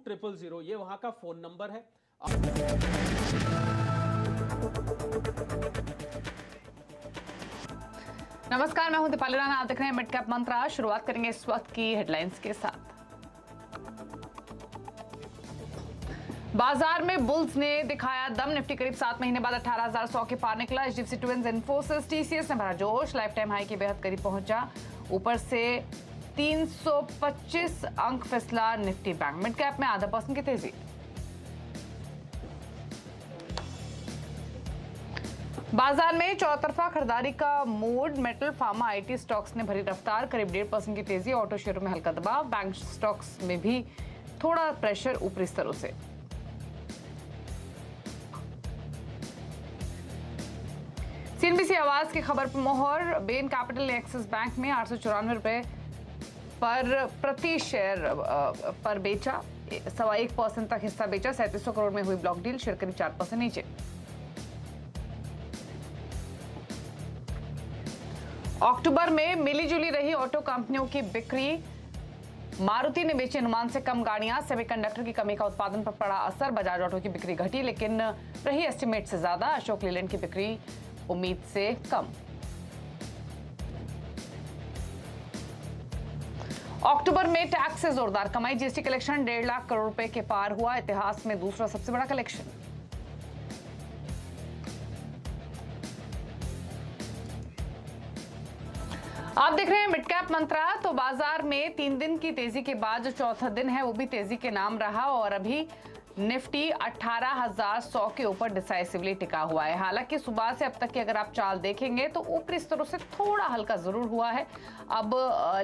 20000, ये वहां का फोन नंबर है। नमस्कार, मैं हूं दीपाली राणा, आप देख रहे हैं मिड कैप मंत्रा। शुरुआत करेंगे इस वक्त की हेडलाइंस के साथ। बाजार में बुल्स ने दिखाया दम, निफ्टी करीब 7 महीने बाद 18,100 के पार निकला। एचडीएफसी ट्विंस, इन्फोसिस, टीसीएस ने भरा जोश, लाइफ टाइम हाई के बेहद करीब पहुंचा। ऊपर से 325 अंक फिसला निफ्टी बैंक। मिड कैप में आधा % की तेजी। बाजार में चौतरफा खरीदारी का mood, metal, pharma, IT stocks ने भरी रफ्तार, करीब 1.5% की तेजी। ऑटो शेयरों में हल्का दबाव, बैंक स्टॉक्स में भी थोड़ा प्रेशर ऊपरी स्तरों से। सीएनबीसी आवाज की खबर पर मोहर, बेन कैपिटल ने एक्सिस बैंक में 894 रुपए पर प्रति शेयर पर बेचा, 1.25% तक हिस्सा बेचा। 3700 करोड़ में हुई ब्लॉक डील, शेयर करीब 4% नीचे। अक्टूबर में मिलीजुली रही ऑटो कंपनियों की बिक्री। मारुति ने बेची अनुमान से कम गाड़ियां, सेमीकंडक्टर की कमी का उत्पादन पर पड़ा असर। बजाज ऑटो की बिक्री घटी लेकिन रही एस्टिमेट से ज्यादा। अशोक लीलैंड की बिक्री उम्मीद से कम। अक्टूबर में टैक्स से जोरदार कमाई, जीएसटी कलेक्शन 1.5 लाख करोड़ रुपए के पार हुआ, इतिहास में दूसरा सबसे बड़ा कलेक्शन। आप देख रहे हैं मिड कैप मंत्रा। तो बाजार में 3 दिन की तेजी के बाद जो चौथा दिन है वो भी तेजी के नाम रहा और अभी निफ्टी 18,100 के ऊपर डिसाइसिवली टिका हुआ है। हालांकि सुबह से अब तक की अगर आप चाल देखेंगे तो ऊपरी स्तरों से थोड़ा हल्का जरूर हुआ है अब,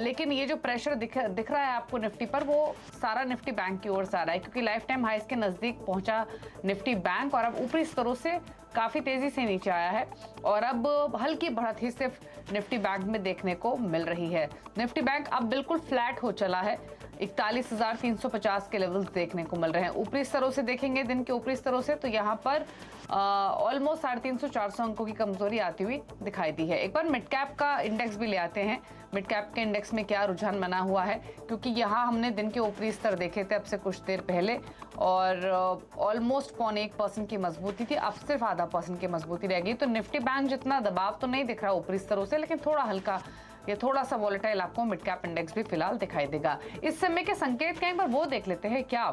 लेकिन ये जो प्रेशर दिख रहा है आपको निफ्टी पर, वो सारा निफ्टी बैंक की ओर से आ रहा है, क्योंकि लाइफ टाइम हाइस के नजदीक पहुंचा निफ्टी बैंक और अब ऊपरी स्तरों से काफी तेजी से नीचे आया है और अब हल्की बढ़त ही सिर्फ निफ्टी बैंक में देखने को मिल रही है। निफ्टी बैंक अब बिल्कुल फ्लैट हो चला है, 41,350 के लेवल्स देखने को मिल रहे हैं। ऊपरी स्तरों से देखेंगे, दिन के ऊपरी स्तरों से, तो यहाँ पर ऑलमोस्ट 350-400 अंकों की कमजोरी आती हुई दिखाई दी है। एक बार मिड कैप का इंडेक्स भी ले आते हैं, मिड कैप के इंडेक्स में क्या रुझान बना हुआ है, क्योंकि यहाँ हमने दिन के ऊपरी स्तर देखे थे अब से कुछ देर पहले और ऑलमोस्ट 0.1% की मजबूती थी, अब सिर्फ 0.5% की मजबूती रहेगी। तो निफ्टी बैंक जितना दबाव तो नहीं दिख रहा ऊपरी स्तरों से, लेकिन थोड़ा हल्का, ये थोड़ा सा वॉलेटाइल आपको मिड कैप इंडेक्स भी फिलहाल दिखाई देगा। इस समय के संकेत क्या, एक बार वो देख लेते हैं क्या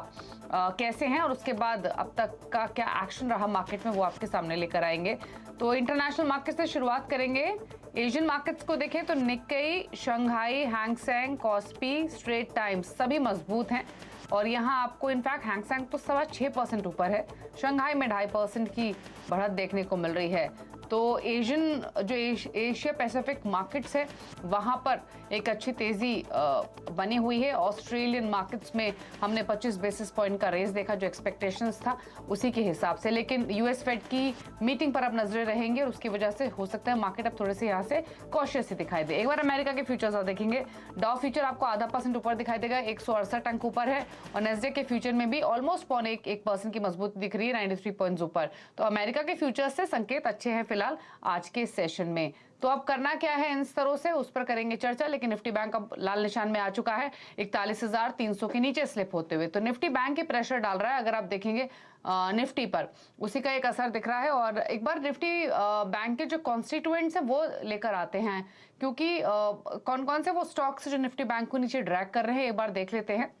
कैसे हैं और उसके बाद अब तक का क्या एक्शन रहा मार्केट में, वो आपके सामने लेकर आएंगे। तो इंटरनेशनल मार्केट से शुरुआत करेंगे। एशियन मार्केट्स को देखें तो Nikkei, Shanghai, Hang Seng, KOSPI, Straits Times सभी मजबूत हैं और यहाँ आपको इनफैक्ट हैंगसेंग तो 6.25% ऊपर है, शंघाई में 2.5% की बढ़त देखने को मिल रही है। तो एशियन जो एशिया पैसिफिक मार्केट्स है वहां पर एक अच्छी तेजी बनी हुई है। ऑस्ट्रेलियन मार्केट्स में हमने 25 बेसिस पॉइंट का रेस देखा, जो एक्सपेक्टेशंस था उसी के हिसाब से, लेकिन यूएस फेड की मीटिंग पर अब नजरें रहेंगे और उसकी वजह से हो सकता है मार्केट अब थोड़े से यहाँ से कॉशियस ही दिखाई दे। एक बार अमेरिका के फ्यूचर्स देखेंगे, डॉ फ्यूचर आपको 0.5% ऊपर दिखाई देगा, 168 अंक ऊपर है और नेस्डेक के फ्यूचर में भी ऑलमोस्ट 0.1% की मजबूती दिख रही है, 93 पॉइंट्स ऊपर। तो अमेरिका के फ्यूचर्स से संकेत अच्छे हैं फिलहाल आज के सेशन में। तो अब करना क्या है इन स्तरों से, उस पर करेंगे चर्चा, लेकिन निफ्टी बैंक अब लाल निशान में आ चुका है 41,300 के नीचे स्लिप होते हुए। तो निफ्टी बैंक के प्रेशर डाल रहा है, अगर आप देखेंगे निफ्टी पर उसी का एक असर दिख रहा है। और एक बार निफ्टी बैंक के जो कॉन्स्टिट्यूएंट्स हैं वो लेकर आते हैं, क्योंकि कौन कौन से वो स्टॉक्स जो निफ्टी बैंक को नीचे ड्रैग कर रहे हैं एक बार देख लेते हैं।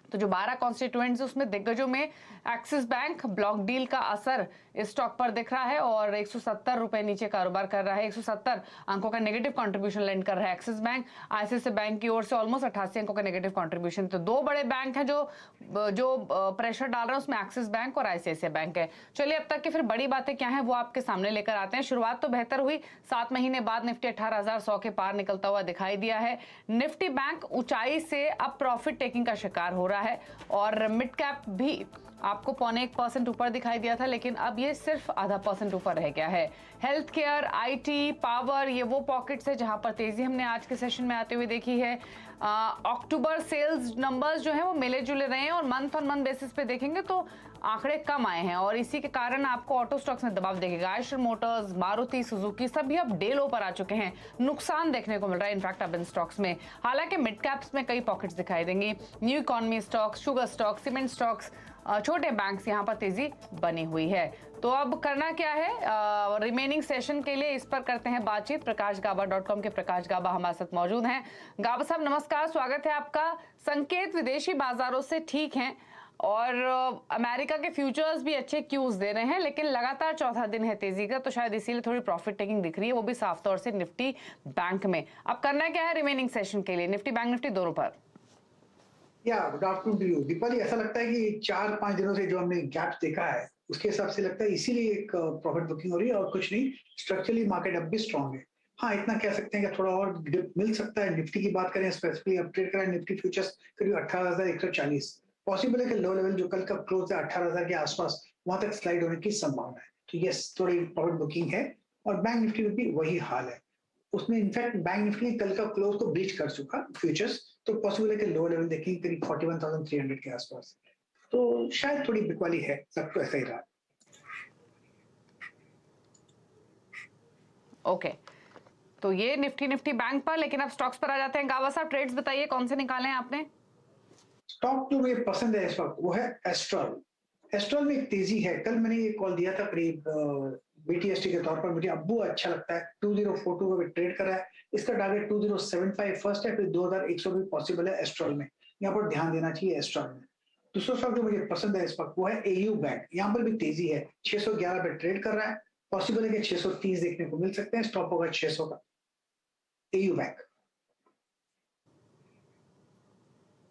तो जो 12 कॉन्स्टिट्यूएंट्स उसमें दिग्गजों में एक्सिस बैंक, ब्लॉक डील का असर इस स्टॉक पर दिख रहा है और 170 रुपए नीचे कारोबार कर रहा है, 170 अंकों का नेगेटिव कंट्रीब्यूशन लैंड कर रहा है एक्सिस बैंक। आईसीआईसीआई बैंक की ओर से ऑलमोस्ट 88 अंकों का नेगेटिव कंट्रीब्यूशन। तो 2 बड़े बैंक हैं जो प्रेशर डाल रहे हैं, उसमें एक्सिस बैंक और आईसीआईसीआई बैंक है। चलिए अब तक की फिर बड़ी बातें क्या है वो आपके सामने लेकर आते हैं। शुरुआत तो बेहतर हुई, 7 महीने बाद निफ्टी 18,100 के पार निकलता हुआ दिखाई दिया है। निफ्टी बैंक ऊंचाई से अब प्रॉफिट टेकिंग का शिकार हो रहा है और मिड कैप भी आपको 0.1% ऊपर दिखाई दिया था, लेकिन अब ये सिर्फ 0.5% ऊपर रह गया है। हेल्थ केयर, आईटी, पावर, ये वो पॉकेट्स है जहां पर तेजी हमने आज के सेशन में आते हुए देखी है। अक्टूबर सेल्स नंबर्स जो है वो मिले जुले रहे हैं और मंथ ऑन मंथ बेसिस पे देखेंगे तो आंकड़े कम आए हैं और इसी के कारण आपको ऑटो स्टॉक्स में दबाव देखेगा। आयशर मोटर्स, मारुति सुजुकी सभी अब डे लो पर आ चुके हैं, नुकसान देखने को मिल रहा है इनफैक्ट अब इन स्टॉक्स में। हालांकि मिड कैप्स में कई पॉकेट्स दिखाई देंगी। New economy stocks, sugar stocks, cement stocks, छोटे बैंक्स यहाँ पर तेजी बनी हुई है। तो अब करना क्या है रिमेनिंग सेशन के लिए, इस पर करते हैं बातचीत। प्रकाशगाबा.com के प्रकाश गाबा हमारे साथ मौजूद हैं। गाबा साहब नमस्कार, स्वागत है आपका। संकेत विदेशी बाजारों से ठीक हैं और अमेरिका के फ्यूचर्स भी अच्छे क्यूज दे रहे हैं, लेकिन लगातार चौथा दिन है तेजी का, तो शायद इसीलिए थोड़ी प्रॉफिट टेकिंग दिख रही है, वो भी साफ तौर से निफ्टी बैंक में। अब करना क्या है रिमेनिंग सेशन के लिए निफ्टी बैंक निफ्टी दोनों पर? Good afternoon to you Deepali. ऐसा लगता है कि 4-5 दिनों से जो हमने गैप देखा है उसके हिसाब से लगता है इसीलिए एक प्रॉफिट बुकिंग हो रही है और कुछ नहीं। स्ट्रक्चरली मार्केट अब भी स्ट्रांग है। हाँ, इतना कह सकते हैं कि थोड़ा और डिप मिल सकता है। निफ्टी की बात करें स्पेसिफिकली, अब ट्रेड करें निफ्टी फ्यूचर्स करीब 18,140। पॉसिबल है कि लो लेवल जो कल का क्लोज है 18,000 के आसपास, वहां तक स्लाइड होने की संभावना है। तो यस, थोड़ी प्रॉफिट बुकिंग है और बैंक निफ्टी में भी वही हाल है। उसमें इनफैक्ट बैंक निफ्टी कल का क्लोज को ब्रीच कर चुका फ्यूचर्स, तो पॉसिबल है कि लो लेवल देखेंगे करीब 41,300 के आसपास। तो शायद थोड़ी बिकवाली है, सब तो ऐसा ही रहा। ओके, तो ये निफ्टी बैंक पर, लेकिन अब स्टॉक्स पर आ जाते हैं। गावा साहब ट्रेड्स बताइए कौन से निकाले हैं आपने? स्टॉक जो मुझे पसंद है इस वक्त वो है एस्ट्रल। एस्ट्रल में एक तेजी है। कल मैंने ये कॉल दिया था करीब बीटीएसटी के तौर पर, मुझे अब वो अच्छा लगता है। 2042 पे ट्रेड कर रहा है, इसका टारगेट 2075 फर्स्ट है, फिर 2100 भी पॉसिबल है एस्ट्रल में। यहाँ पर ध्यान देना चाहिए एस्ट्रल में। दूसरा स्टॉक जो मुझे पसंद है इस वक्त वो है एयू बैंक। यहाँ पर भी तेजी है, 611 पे ट्रेड कर रहा है, पॉसिबल है कि 630 देखने को मिल सकते हैं। स्टॉप होगा 600 का एयू बैंक।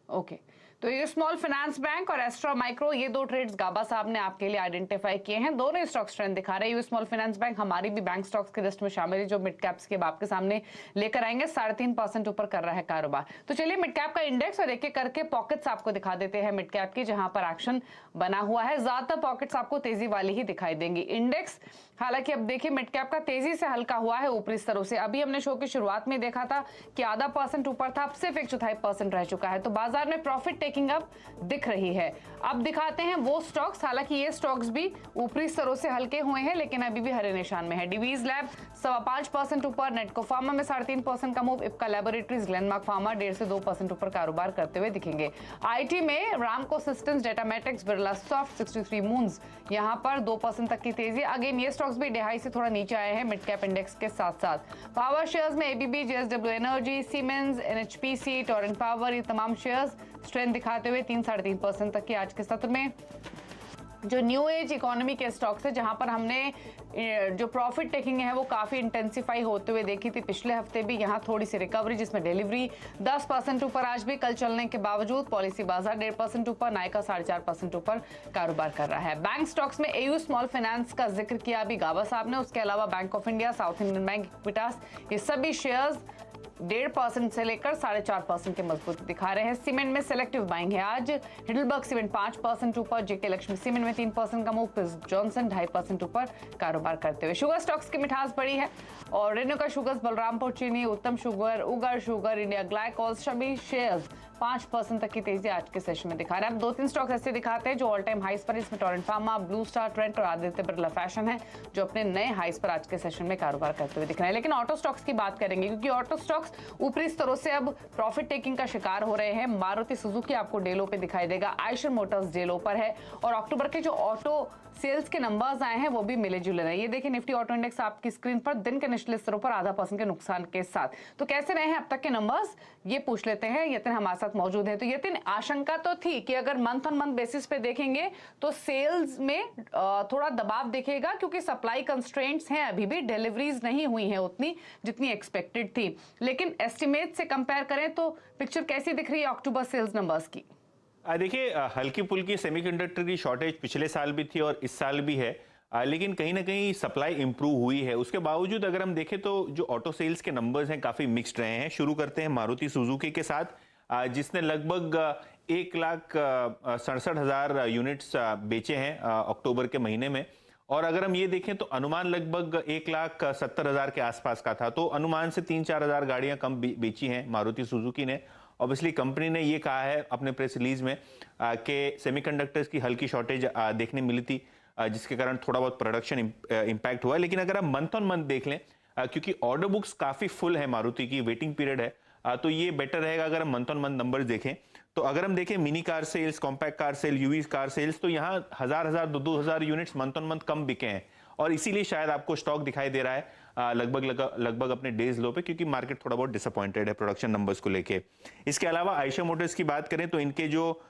ओके, तो ये स्मॉल फाइनेंस बैंक और एस्ट्रा माइक्रो, ये दो ट्रेड्स गाबा साहब ने आपके लिए आइडेंटिफाई किए हैं। दोनों स्टॉक स्ट्रेंथ दिखा रहे हैं। ये स्मॉल फाइनेंस बैंक हमारी भी बैंक स्टॉक्स की लिस्ट में शामिल है, जो मिड कैप्स के आपके सामने लेकर आएंगे। 3.5% ऊपर कर रहा है कारोबार। तो चलिए मिड कैप का इंडेक्स और एक एक करके पॉकेट्स आपको दिखा देते हैं मिड कैप की, जहां पर एक्शन बना हुआ है। ज्यादातर पॉकेट्स आपको तेजी वाली ही दिखाई देंगी। इंडेक्स हालांकि अब देखिए मिड कैप का तेजी से हल्का हुआ है ऊपरी स्तरों से। अभी हमने शो की शुरुआत में देखा था कि आधा % ऊपर था, अब सिर्फ 1/4% रह चुका है। तो बाजार में प्रॉफिट टेकिंग अब दिख रही है। अब दिखाते हैं वो स्टॉक्स, हालांकि ये स्टॉक्स भी ऊपरी स्तरों से हल्के हुए हैं लेकिन अभी भी हरे निशान में है। डिवीज लैब 5.25% ऊपर, नेटको फार्मा में 3.5% का move, Ipca laboratories, Glenmark pharma 1.5 से 2% ऊपर कारोबार करते हुए दिखेंगे। आईटी में रामको systems, Datamatics, Birla soft, 63 moons यहां पर 2% तक की तेजी। अगेन ये स्टॉक्स भी 2.5 से थोड़ा नीचे आए हैं मिड कैप इंडेक्स के साथ साथ। पावर शेयर्स में ABB, JSW energy, siemens, NHPC, Torrent power, ये तमाम शेयर्स स्ट्रेंथ दिखाते हुए 3-3.5% तक की आज के सत्र में। जो न्यू एज इकोनॉमी के स्टॉक्स है, जहां पर हमने जो प्रॉफिट टेकिंग है वो काफी इंटेंसिफाई होते हुए देखी थी पिछले हफ्ते भी। यहां थोड़ी सी रिकवरी, जिसमें डिलीवरी 10% ऊपर आज भी कल चलने के बावजूद। पॉलिसी बाजार 1.5% ऊपर, नायका 4.5% ऊपर कारोबार कर रहा है। बैंक स्टॉक्स में एयू स्मॉल फाइनेंस का जिक्र किया अभी गाबा साहब ने, उसके अलावा bank of India, south Indian bank, Equitas, ये सभी शेयर्स 1.5% से लेकर 4.5% के मजबूती दिखा रहे हैं। सीमेंट में सिलेक्टिव बाइंग है आज। हिडलबर्ग सीमेंट 5% ऊपर, जेके लक्ष्मी सीमेंट में 3% का मूव, जॉनसन 2.5% ऊपर कारोबार करते हुए। शुगर स्टॉक्स की मिठास बढ़ी है और रेणुका शुगर्स, बलरामपुर चीनी, उत्तम शुगर, उगर शुगर, इंडिया ग्लाइकोल्स, सभी शेयर्स 5% तक की तेजी आज के सेशन में दिखा रहे हैं। अब 2-3 स्टॉक्स ऐसे दिखाते हैं जो ऑल टाइम हाइस पर, इसमें Torrent pharma, blue star, Trent और आदित्य बिरला फैशन है, जो अपने नए हाइस पर आज के सेशन में कारोबार करते हुए दिख रहे हैं। लेकिन ऑटो स्टॉक्स की बात करेंगे, क्योंकि ऑटो स्टॉक्स ऊपरी स्तरों से अब प्रॉफिट टेकिंग का शिकार हो रहे हैं। मारुति सुजुकी आपको डे लो पे दिखाई देगा, आयशर मोटर्स डे लो पर है और अक्टूबर के जो ऑटो सेल्स के नंबर्स आए हैं वो भी मिले जुले रहे। ये देखिए निफ्टी ऑटो इंडेक्स आपकी स्क्रीन पर दिन के निचले स्तरों पर 0.5% के नुकसान के साथ। तो कैसे रहे हैं अब तक के नंबर्स, ये पूछ लेते हैं। यतिन हमारे साथ मौजूद है। तो यतिन, आशंका तो थी कि अगर मंथ ऑन मंथ बेसिस पे देखेंगे तो सेल्स में थोड़ा दबाव दिखेगा, क्योंकि सप्लाई कंस्ट्रेंट्स हैं, अभी भी डिलीवरीज नहीं हुई है उतनी जितनी एक्सपेक्टेड थी। लेकिन एस्टिमेट से कंपेयर करें तो पिक्चर कैसी दिख रही है अक्टूबर सेल्स नंबर्स की? देखिए, हल्की फुल्की सेमीकंडक्टर की शॉर्टेज पिछले साल भी थी और इस साल भी है, लेकिन कहीं ना कहीं सप्लाई इंप्रूव हुई है। उसके बावजूद अगर हम देखें तो जो ऑटो सेल्स के नंबर्स हैं काफ़ी मिक्स्ड रहे हैं। शुरू करते हैं मारुति सुजुकी के साथ, जिसने लगभग 1,67,000 यूनिट्स बेचे हैं अक्टूबर के महीने में। और अगर हम ये देखें तो अनुमान लगभग 1,70,000 के आसपास का था, तो अनुमान से 3-4 हज़ार गाड़ियां कम बेची हैं मारुति सुजुकी ने। ऑब्वियसली कंपनी ने ये कहा है अपने प्रेस रिलीज में कि सेमीकंडक्टर्स की हल्की शॉर्टेज देखने मिली थी, जिसके कारण थोड़ा बहुत प्रोडक्शन इम्पैक्ट हुआ है। लेकिन अगर आप मंथ ऑन मंथ देख लें, क्योंकि ऑर्डर बुक्स काफी फुल है, मारुति की वेटिंग पीरियड है, तो ये बेटर रहेगा अगर हम मंथ ऑन मंथ नंबर्स देखें। तो अगर हम देखें mini car sales, compact car sale, UV car sales, तो यहाँ 1000-2000 यूनिट्स मंथ ऑन मंथ कम बिके हैं, और इसीलिए शायद आपको स्टॉक दिखाई दे रहा है लगभग अपने डेज लो पे, क्योंकि मार्केट थोड़ा बहुत डिसअपॉइंटेड है प्रोडक्शन नंबर्स को लेके। इसके अलावा आयशर मोटर्स की बात करें तो इनके जो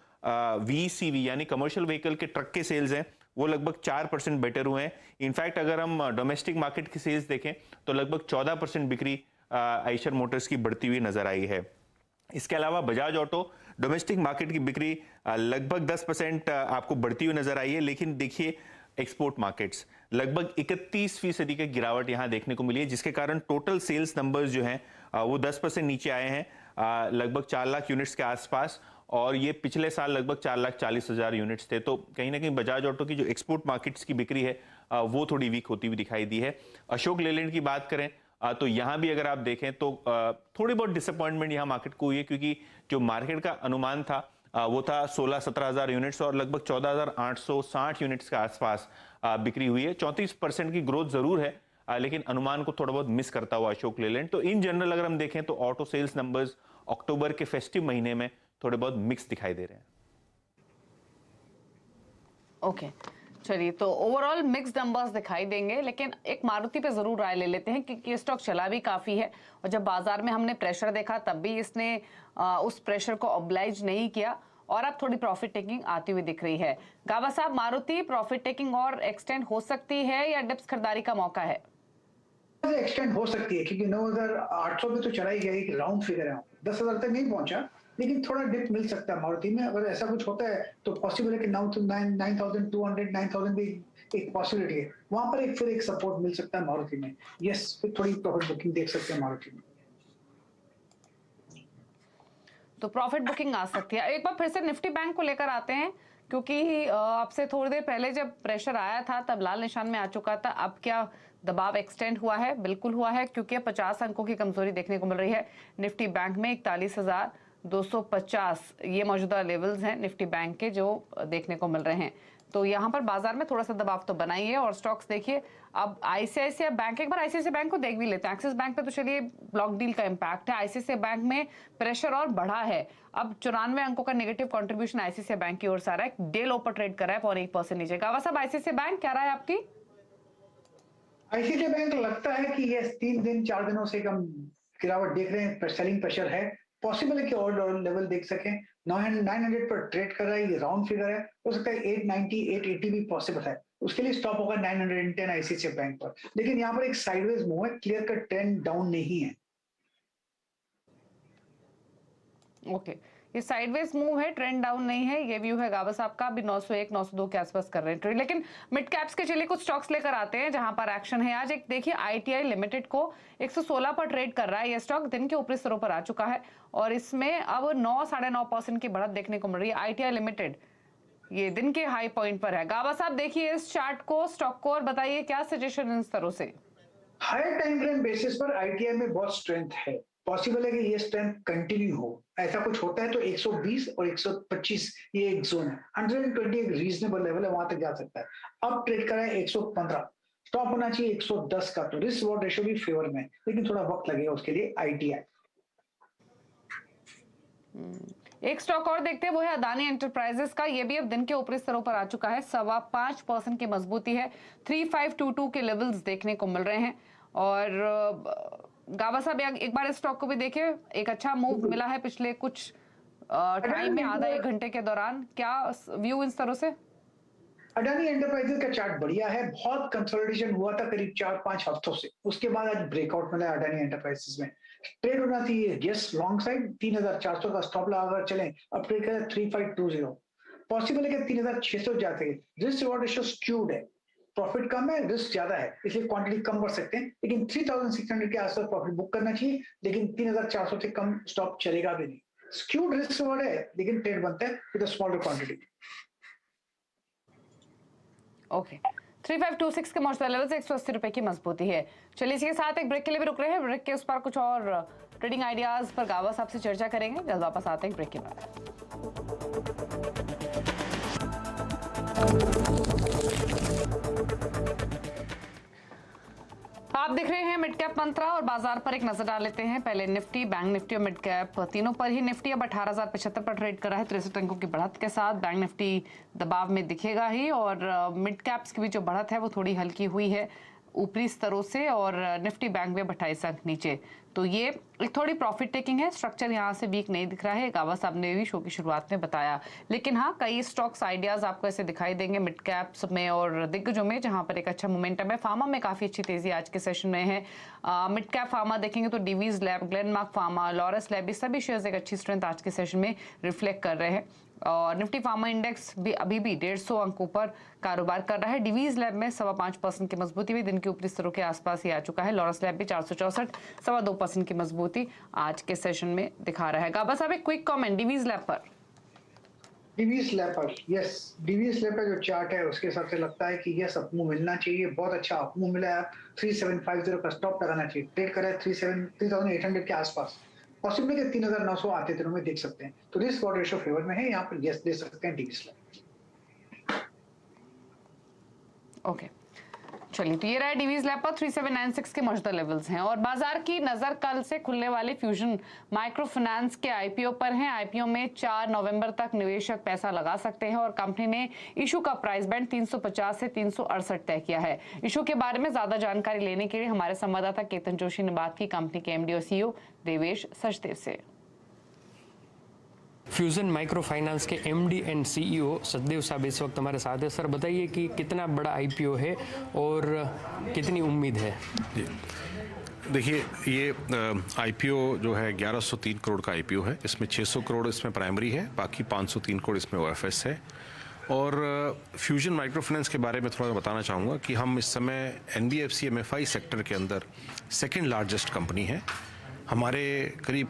VCV यानी कमर्शियल व्हीकल के ट्रक के सेल्स हैं वो लगभग 4% बेटर हुए हैं। इनफैक्ट अगर हम डोमेस्टिक मार्केट की सेल्स देखें तो लगभग 14% बिक्री आयशर मोटर्स की बढ़ती हुई नजर आई है। इसके अलावा बजाज ऑटो डोमेस्टिक मार्केट की बिक्री लगभग 10% आपको बढ़ती हुई नजर आई है। लेकिन देखिए एक्सपोर्ट मार्केट्स लगभग 31% की गिरावट यहां देखने को मिली है, जिसके कारण टोटल सेल्स नंबर्स जो हैं वो 10% नीचे आए हैं, लगभग 4 लाख यूनिट्स के आसपास, और ये पिछले साल लगभग 4,40,000 यूनिट्स थे। तो कहीं ना कहीं बजाज ऑटो की जो एक्सपोर्ट मार्केट्स की बिक्री है वो थोड़ी वीक होती हुई दिखाई दी है। अशोक लेलैंड की बात करें तो यहां भी अगर आप देखें तो थोड़ी बहुत डिसअपॉइंटमेंट यहां मार्केट को हुई है, क्योंकि जो मार्केट का अनुमान था वो था 16-17,000 यूनिट्स, और लगभग 14,860 यूनिट्स के आसपास बिक्री हुई है। 34% की ग्रोथ जरूर है, लेकिन अनुमान को थोड़ा बहुत मिस करता हुआ अशोक लेलैंड। तो इन जनरल अगर हम देखें तो ऑटो सेल्स नंबर्स अक्टूबर के फेस्टिव महीने में थोड़े बहुत मिक्स दिखाई दे रहे हैं। ओके, चलिए, तो ओवरऑल मिक्स नंबर्स दिखाई देंगे, लेकिन एक मारुति पे जरूर राय ले लेते हैं क्योंकि ये स्टॉक चला भी काफी है, और जब बाजार में हमने प्रेशर देखा तब भी इसने उस प्रेशर को ऑब्लाइज नहीं किया, और अब थोड़ी प्रॉफिट टेकिंग आती हुई दिख रही है। गाबा साहब, मारुति प्रॉफिट टेकिंग और एक्सटेंड हो सकती है या डिप्स खरीदारी का मौका है? एक्सटेंड हो सकती है, क्योंकि 9,800 पे तो चढ़ा ही गया, एक राउंड फिगर है, 10,000 तक नहीं पहुंचा, लेकिन थोड़ा डिप मिल सकता है मारुति में। अगर ऐसा कुछ होता है तो पॉसिबल है कि 9,200, 9,000 भी एक पॉसिबिलिटी है, वहां पर फिर एक सपोर्ट मिल सकता है मारुति में। यस, फिर थोड़ी प्रॉफिट बुकिंग देख सकते हैं मारुति में। तो प्रॉफिट बुकिंग आ सकती है। एक बार फिर से निफ्टी बैंक को लेकर आते हैं, क्योंकि आपसे थोड़ी देर पहले जब प्रेशर आया था तब लाल निशान में आ चुका था। अब क्या दबाव एक्सटेंड हुआ है? बिल्कुल हुआ है, क्योंकि 50 अंकों की कमजोरी देखने को मिल रही है निफ्टी बैंक में। 41,250 ये मौजूदा लेवल्स हैं निफ्टी बैंक के जो देखने को मिल रहे हैं। तो यहाँ पर बाजार में थोड़ा सा दबाव तो बना ही है। और स्टॉक्स देखिए, अब आईसीआईसीआई बैंक, एक बार आईसीआईसीआई बैंक को देख भी लेते हैं। एक्सिस बैंक पे तो चलिए ब्लॉक डील का इम्पैक्ट है, आईसीआईसीआई बैंक में प्रेशर और बढ़ा है। अब 94 अंकों का नेगेटिव कंट्रीब्यूशन आईसीआईसीआई बैंक की ओर से आ रहा है, डे लो पर ट्रेड कर रहा है 0.1% नीचे। गावा साहब, आईसीआईसीआई बैंक क्या रहा है आपकी? आईसीआईसीआई बैंक लगता है कि ये 4 दिनों से कम गिरावट देख रहे हैं, सेलिंग प्रेशर है, पॉसिबल है कि और लेवल देख सकें। 900 पर ट्रेड कर रहा है, ये राउंड फिगर है, हो सकता है 890, 880 भी पॉसिबल है, उसके लिए स्टॉप होगा 910 आईसीआईसीआई बैंक पर। लेकिन यहाँ पर एक साइडवेज मूव है, क्लियर कट ट्रेंड डाउन नहीं है। ओके, ये साइडवेज मूव है, ट्रेंड डाउन नहीं है, ये व्यू है गावा साहब का। अभी 901, 902 के आसपास कर रहे हैं ट्रेड। लेकिन मिड कैप्स के चलिए कुछ स्टॉक्स लेकर आते हैं जहां पर एक्शन है आज। एक देखिए, आईटीआई लिमिटेड को 116 पर ट्रेड कर रहा है। ये स्टॉक दिन के ऊपरी स्तरों पर आ चुका है और इसमें अब 9-9.5% की बढ़त देखने को मिल रही है। आईटीआई लिमिटेड ये दिन के हाई पॉइंट पर है। गावा साहब, देखिए इस चार्ट को, स्टॉक को, और बताइए क्या सजेशन इन स्तरों से। हायर टाइम फ्रेम बेसिस पर आईटीआई में बहुत स्ट्रेंथ है, पॉसिबल है कि ये स्ट्रेंथ कंटिन्यू हो। ऐसा कुछ होता है तो 120 और 125 ये एक जोन है, 120 एक रीजनेबल लेवल है, वहां तक जा सकता है। अब ट्रेड करा है 115, स्टॉप होना चाहिए 110 का, तो रिस्क रिवॉर्ड रेशियो भी फेवर में, लेकिन थोड़ा वक्त लगेगा उसके लिए आईटीआई। एक स्टॉक और देखते हैं, वो है अदानी एंटरप्राइजेस का। ये भी अब दिन के ऊपरी स्तरों पर आ चुका है, 5.25% की मजबूती है, 3522 के लेवल्स देखने को मिल रहे हैं। और गावा साहब, एक बार इस स्टॉक को भी देखें, एक अच्छा मूव मिला है पिछले कुछ टाइम में, आधा 1 घंटे के दौरान। क्या व्यू इन स्तरों से? अडानी एंटरप्राइजेस का चार्ट बढ़िया है, बहुत कंसोलिडेशन हुआ था करीब 4-5 हफ्तों से, उसके बाद आज ब्रेकआउट मिला अडानी एंटरप्राइजेस में। ट्रेड होना चाहिए यस लॉन्ग साइड, 3,400 का स्टॉप लगाकर चलें। अब ट्रेड करें 3520, पॉसिबल है कि 3,600 जाते हैं। रिस्क रिवॉर्ड रेशियो स्क्यूड है, प्रॉफिट कम है, रिस्क ज्यादा है, इसलिए क्वांटिटी कम कर सकते हैं, लेकिन 3,600 के आसपास प्रॉफिट बुक करना चाहिए, लेकिन 3,400 से कम स्टॉप चलेगा भी नहीं। स्क्यूड रिस्क रिवॉर्ड है, लेकिन ट्रेड बनता है with a smaller quantity. Okay, 3526 के मौजूदा लेवल से 180 रुपए की मजबूती है। चलिए, इसके साथ एक ब्रेक के लिए भी रुक रहे हैं। ब्रेक के उस पर कुछ और ट्रेडिंग आइडियाज पर गावा साहब से चर्चा करेंगे। जल्द वापस आते हैं ब्रेक के बाद। आप देख रहे हैं मिड कैप मंत्रा और बाजार पर एक नजर डाल लेते हैं। पहले निफ्टी, बैंक निफ्टी और मिड कैप तीनों पर ही निफ्टी अब 18,075 पर ट्रेड कर रहा है 63 अंकों की बढ़त के साथ। बैंक निफ्टी दबाव में दिखेगा ही और मिड कैप्स की भी जो बढ़त है वो थोड़ी हल्की हुई है ऊपरी स्तरों से और निफ्टी बैंक में 28 अंक नीचे। तो ये एक थोड़ी प्रॉफिट टेकिंग है। स्ट्रक्चर यहाँ से वीक नहीं दिख रहा है, गावा साहब ने भी शो की शुरुआत में बताया। लेकिन हाँ, कई स्टॉक्स आइडियाज आपको ऐसे दिखाई देंगे मिड कैप्स में और दिग्गजों में जहां पर एक अच्छा मोमेंटम है। फार्मा में काफी अच्छी तेजी आज के सेशन में है। मिड कैप फार्मा देखेंगे तो Divi's lab, Glenmark pharma, Laurus lab, ये सभी शेयर्स एक अच्छी स्ट्रेंथ आज के सेशन में रिफ्लेक्ट कर रहे हैं। और निफ्टी फार्मा इंडेक्स भी अभी भी 150 अंकों पर कारोबार कर रहा है। डिवीज लैब में 5.25% की मजबूती भी दिन के ऊपरी स्तरों के आसपास ही आ चुका है। लॉरस लैब भी 464, 2.25% की मजबूती आज के सेशन में दिखा रहा है। गाबा साहब एक क्विक कमेंट डिवीज लैब पर। डिवीज लैब पर यस, डिवीज लैब का जो चार्ट है उसके हिसाब से लगता है कि यस अपमूव मिलना चाहिए। बहुत अच्छा अपमूव मिला है। 3750 का स्टॉप लगाना चाहिए। ट्रेड करें 3800 के आसपास, पॉसिबल है कि 3900 आते दिनों में देख सकते हैं। तो रिस्क और रेशियो फेवर में है, यहाँ पर यस दे सकते हैं डिवीज लैब। ओके, चलिए, तो ये रहा डिवीज लैब पर 3796 के मौजूदा लेवल्स हैं। और बाजार की नजर कल से खुलने वाले फ्यूजन माइक्रो फाइनेंस के आईपीओ पर है। आईपीओ में 4 नवंबर तक निवेशक पैसा लगा सकते हैं और कंपनी ने इशू का प्राइस बैंड 350 से 368 तय किया है। इशू के बारे में ज्यादा जानकारी लेने के लिए हमारे संवाददाता केतन जोशी ने बात की कंपनी के एमडी और सीईओ देवेश सचदेव से। फ्यूजन माइक्रो फाइनेंस के एमडी एंड सीईओ सचदेव साहब इस वक्त हमारे साथ है। सर बताइए कि कितना बड़ा आईपीओ है और कितनी उम्मीद है? देखिए, ये आईपीओ जो है 1103 करोड़ का आईपीओ है। इसमें 600 करोड़ इसमें प्राइमरी है, बाकी 503 करोड़ इसमें ओएफएस है। और फ्यूजन माइक्रो फाइनेंस के बारे में थोड़ा बताना चाहूँगा कि हम इस समय एनबीएफसी एमएफआई सेक्टर के अंदर सेकेंड लार्जेस्ट कंपनी है। हमारे करीब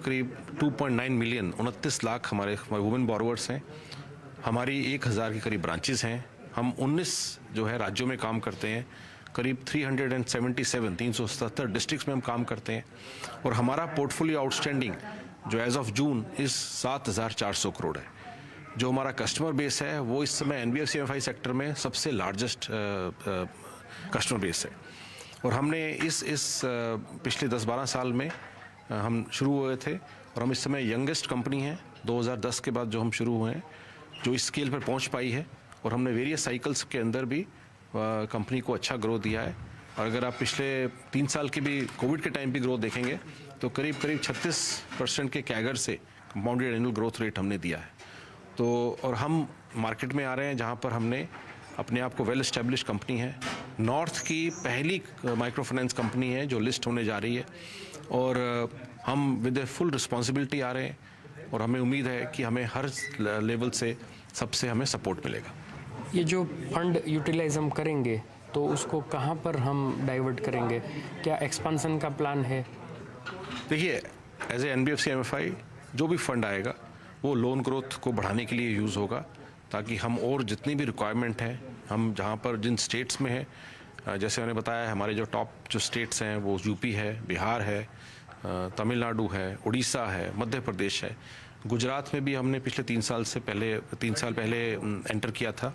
2.9 मिलियन 29 लाख हमारे वुमेन बोरोवर्स हैं। हमारी 1000 के करीब ब्रांचेस हैं। हम 19 जो है राज्यों में काम करते हैं। करीब 377 डिस्ट्रिक्ट्स में हम काम करते हैं। और हमारा पोर्टफोलियो आउटस्टैंडिंग जो एज ऑफ जून इस 7400 करोड़ है। जो हमारा कस्टमर बेस है वो इस समय एनबीएफसी एमएफआई सेक्टर में सबसे लार्जेस्ट कस्टमर बेस है। और हमने इस पिछले 10-12 साल में हम शुरू हुए थे और हम इस समय यंगेस्ट कंपनी हैं 2010 के बाद जो हम शुरू हुए हैं, जो इस स्केल पर पहुंच पाई है। और हमने वेरियस साइकिल्स के अंदर भी कंपनी को अच्छा ग्रोथ दिया है। और अगर आप पिछले 3 साल के भी कोविड के टाइम भी ग्रोथ देखेंगे तो करीब 36% के कैगर से कंपाउंडेड एनुअल ग्रोथ रेट हमने दिया है। तो और हम मार्केट में आ रहे हैं जहाँ पर हमने अपने आप को वेल एस्टेब्लिश कंपनी है। नॉर्थ की पहली माइक्रो फाइनेंस कंपनी है जो लिस्ट होने जा रही है। और हम विद ए फुल रिस्पॉन्सिबिलिटी आ रहे हैं और हमें उम्मीद है कि हमें हर लेवल से सबसे हमें सपोर्ट मिलेगा। ये जो फंड यूटिलाइज हम करेंगे तो उसको कहाँ पर हम डाइवर्ट करेंगे? क्या एक्सपेंशन का प्लान है? देखिए, एज ए एनबीएफसी एमएफआई जो भी फंड आएगा वो लोन ग्रोथ को बढ़ाने के लिए यूज़ होगा, ताकि हम और जितनी भी रिक्वायरमेंट है हम जहाँ पर जिन स्टेट्स में है, जैसे मैंने बताया हमारे जो टॉप जो स्टेट्स हैं वो यूपी है, बिहार है, तमिलनाडु है, उड़ीसा है, मध्य प्रदेश है। गुजरात में भी हमने पिछले 3 साल पहले एंटर किया था।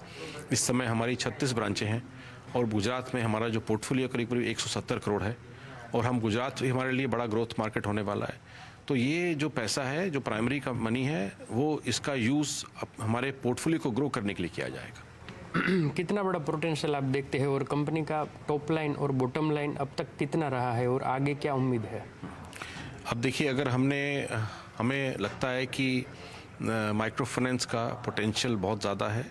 इस समय हमारी 36 ब्रांचें हैं और गुजरात में हमारा जो पोर्टफोलियो करीब 170 करोड़ है। और हम गुजरात भी हमारे लिए बड़ा ग्रोथ मार्केट होने वाला है। तो ये जो पैसा है, जो प्राइमरी का मनी है, वो इसका यूज़ हमारे पोर्टफोलियो को ग्रो करने के लिए किया जाएगा। कितना बड़ा पोटेंशियल आप देखते हैं और कंपनी का टॉप लाइन और बॉटम लाइन अब तक कितना रहा है और आगे क्या उम्मीद है? अब देखिए, अगर हमें लगता है कि माइक्रो फाइनेंस का पोटेंशियल बहुत ज़्यादा है।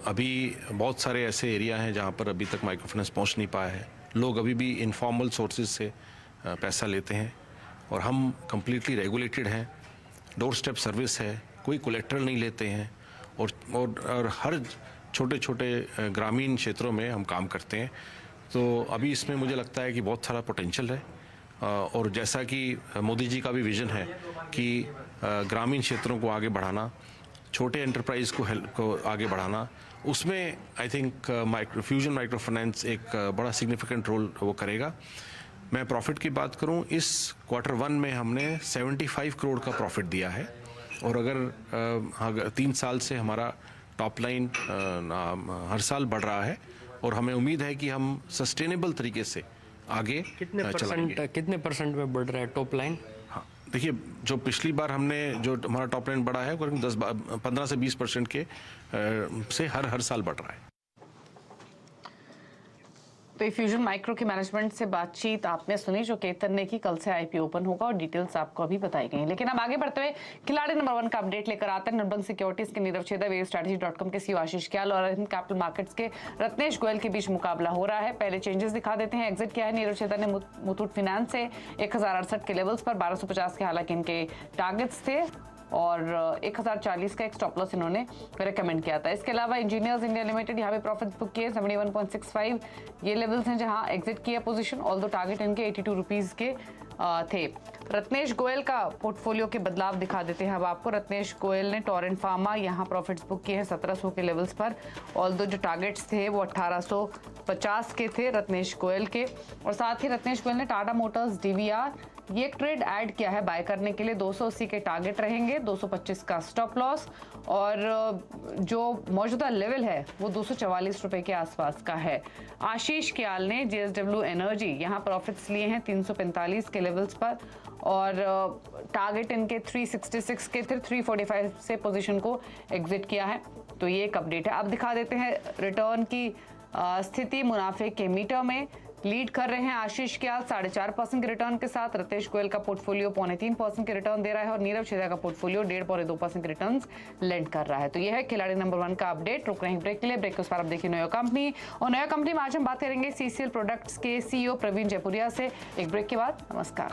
अभी बहुत सारे ऐसे एरिया हैं जहाँ पर अभी तक माइक्रो फाइनेंस पहुँच नहीं पाया है। लोग अभी भी इनफॉर्मल सोर्सेज से पैसा लेते हैं और हम कम्प्लीटली रेगुलेटेड हैं। डोर स्टेप सर्विस है, कोई कोलेक्ट्रल नहीं लेते हैं और हर छोटे छोटे ग्रामीण क्षेत्रों में हम काम करते हैं। तो अभी इसमें मुझे लगता है कि बहुत सारा पोटेंशियल है। और जैसा कि मोदी जी का भी विज़न है कि ग्रामीण क्षेत्रों को आगे बढ़ाना, छोटे एंटरप्राइज को आगे बढ़ाना, उसमें I think fusion micro finance एक बड़ा सिग्निफिकेंट रोल वो करेगा। मैं प्रॉफिट की बात करूं, इस क्वार्टर 1 में हमने 75 करोड़ का प्रॉफिट दिया है और अगर 3 साल से हमारा टॉप लाइन हर साल बढ़ रहा है और हमें उम्मीद है कि हम सस्टेनेबल तरीके से आगे चलाएंगे। कितने परसेंट में बढ़ रहा है टॉप लाइन? हाँ, देखिए, जो पिछली बार हमने जो हमारा टॉप लाइन बढ़ा है करीब 15 से 20% के से हर साल बढ़ रहा है। तो फ्यूजन माइक्रो के मैनेजमेंट से बातचीत आपने सुनी जो केतन ने की। कल से आईपीओ ओपन होगा और डिटेल्स आपको अभी बताई गई। लेकिन अब आगे बढ़ते हुए खिलाड़ी नंबर 1 का अपडेट लेकर आते हैं। निर्बंध सिक्योरिटीज के नीरव छेदा, वेवस्ट्रैटेजी.com के सीईओ आशीष क्याल और अरविंद कैपिटल मार्केट्स के रत्नेश गोयल के बीच मुकाबला हो रहा है। पहले चेंजेस दिखा देते हैं। एग्जिट किया है नीरव छेदा ने मुथूट फाइनेंस से 1068 के लेवल्स पर 1250 के हालांकि इनके टारगेट्स थे और 1040 का एक स्टॉप लॉस इन्होंने रेकमेंड किया था। इसके अलावा इंजीनियर्स इंडिया लिमिटेड यहाँ पे प्रॉफिट बुक किए 71.65, ये लेवल्स हैं जहां एग्जिट किया पोजीशन, ऑल्दो टारगेट इनके 82 रुपीज के थे। रत्नेश गोयल का पोर्टफोलियो के बदलाव दिखा देते हैं अब आपको। रत्नेश गोयल ने टोरेंट फार्मा यहाँ प्रॉफिट्स बुक किए हैं 1700 के लेवल्स पर, ऑल्दो जो टारगेट्स थे वो 1850 के थे रत्नेश गोयल के। और साथ ही रत्नेश गोयल ने टाटा मोटर्स डीवीआर ये एक ट्रेड ऐड किया है बाय करने के लिए। 280 के टारगेट रहेंगे, 225 का स्टॉप लॉस और जो मौजूदा लेवल है वो 244 रुपए के आसपास का है। आशीष क्याल ने जेएसडब्ल्यू एनर्जी यहाँ प्रॉफिट्स लिए हैं 345 के लेवल्स पर और टारगेट इनके 366 के थे, 345 से पोजीशन को एग्जिट किया है। तो ये एक अपडेट है। अब दिखा देते हैं रिटर्न की स्थिति। मुनाफे के मीटर में लीड कर रहे हैं आशीष क्याल 4.5% के रिटर्न के साथ। रत्नेश गोयल का पोर्टफोलियो 3.25% के रिटर्न दे रहा है और नीरव छेदा का पोर्टफोलियो 1.5-2% के रिटर्न लेंड कर रहा है। तो यह है खिलाड़ी नंबर 1 का अपडेट। रुक रहे हैं ब्रेक के लिए। ब्रेक के उस पर आप देखिए नया कंपनी और नया कंपनी में आज हम बात करेंगे सीसीएल प्रोडक्ट्स के सीईओ प्रवीण जयपुरिया से। एक ब्रेक के बाद नमस्कार।